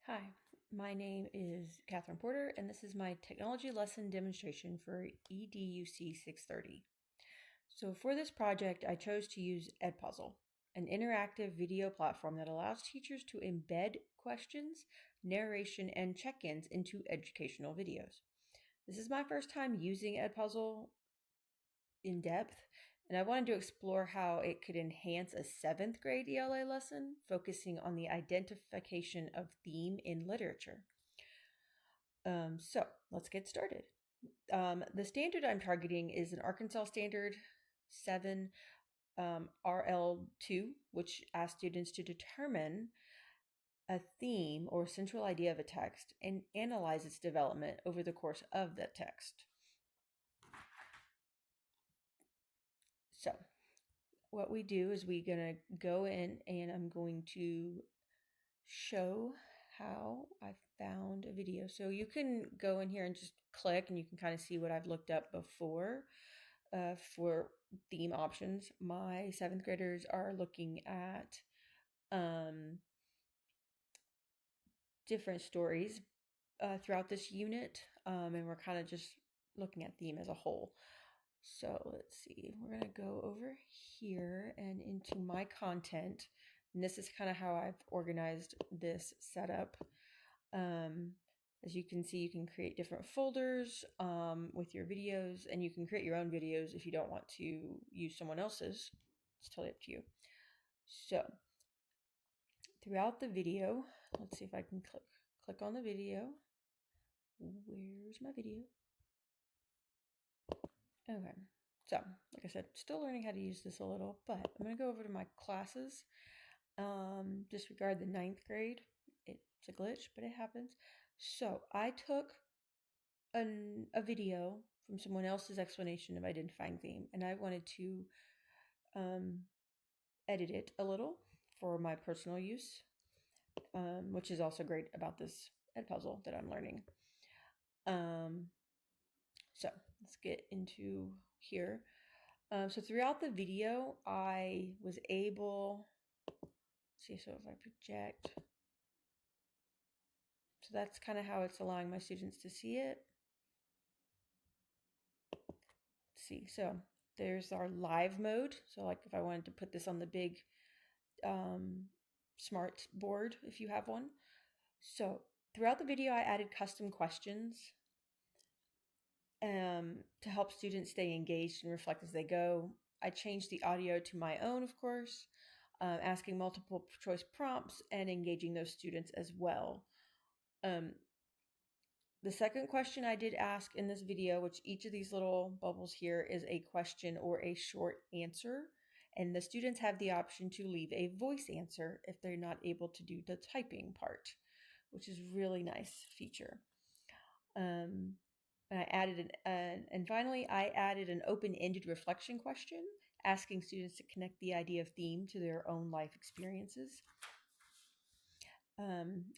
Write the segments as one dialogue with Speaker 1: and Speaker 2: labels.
Speaker 1: Hi, my name is Catherine Porter, and this is my technology lesson demonstration for EDUC 630. So for this project, I chose to use Edpuzzle, an interactive video platform that allows teachers to embed questions, narration, and check-ins into educational videos. This is my first time using Edpuzzle in depth, and I wanted to explore how it could enhance a 7th grade ELA lesson, focusing on the identification of theme in literature. So let's get started. The standard I'm targeting is an Arkansas Standard 7 RL2, which asks students to determine a theme or central idea of a text and analyze its development over the course of the text. So what we do is we're going to go in and I'm going to show how I found a video. So you can go in here and just click and you can kind of see what I've looked up before for theme options. My 7th graders are looking at different stories throughout this unit, and we're kind of just looking at theme as a whole. So let's see, we're going to go over here and into my content. And this is kind of how I've organized this setup. As you can see, you can create different folders with your videos, and you can create your own videos if you don't want to use someone else's. It's totally up to you. So throughout the video, let's see if I can click on the video. Where's my video? Okay, so like I said, still learning how to use this a little, but I'm going to go over to my classes. Disregard the 9th grade. It's a glitch, but it happens. So I took a video from someone else's explanation of identifying theme, and I wanted to edit it a little for my personal use, which is also great about this Edpuzzle that I'm learning. So let's get into here. So throughout the video, I was able, see, so if I project, so that's kind of how it's allowing my students to see it. Let's see, so there's our live mode. So like if I wanted to put this on the big smart board, if you have one. So throughout the video, I added custom questions to help students stay engaged and reflect as they go. I changed the audio to my own, of course, asking multiple choice prompts and engaging those students as well. The second question I did ask in this video, which each of these little bubbles here is a question or a short answer, and the students have the option to leave a voice answer if they're not able to do the typing part, which is really nice feature. And I added and finally I added an open-ended reflection question, asking students to connect the idea of theme to their own life experiences.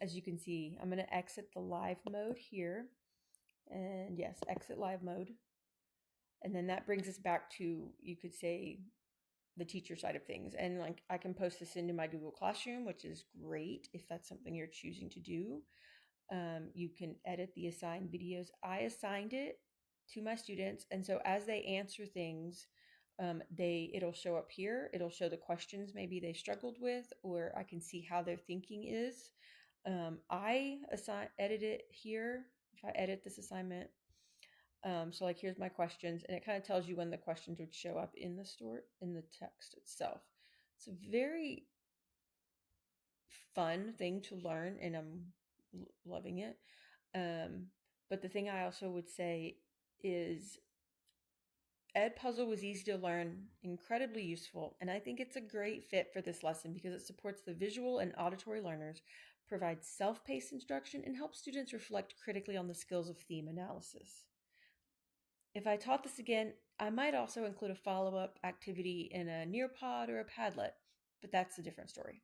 Speaker 1: As you can see, I'm going to exit the live mode here. And yes, exit live mode. And then that brings us back to, you could say, the teacher side of things. And like I can post this into my Google Classroom, which is great if that's something you're choosing to do. You can edit the assigned videos. I assigned it to my students. And so as they answer things, it'll show up here. It'll show the questions maybe they struggled with, or I can see how their thinking is. I edit it here. If I edit this assignment, so like here's my questions, and it kind of tells you when the questions would show up in the text itself. It's a very fun thing to learn, and I'm loving it. But the thing I also would say is Edpuzzle was easy to learn, incredibly useful, and I think it's a great fit for this lesson because it supports the visual and auditory learners, provides self-paced instruction, and helps students reflect critically on the skills of theme analysis. If I taught this again, I might also include a follow-up activity in a Nearpod or a Padlet, but that's a different story.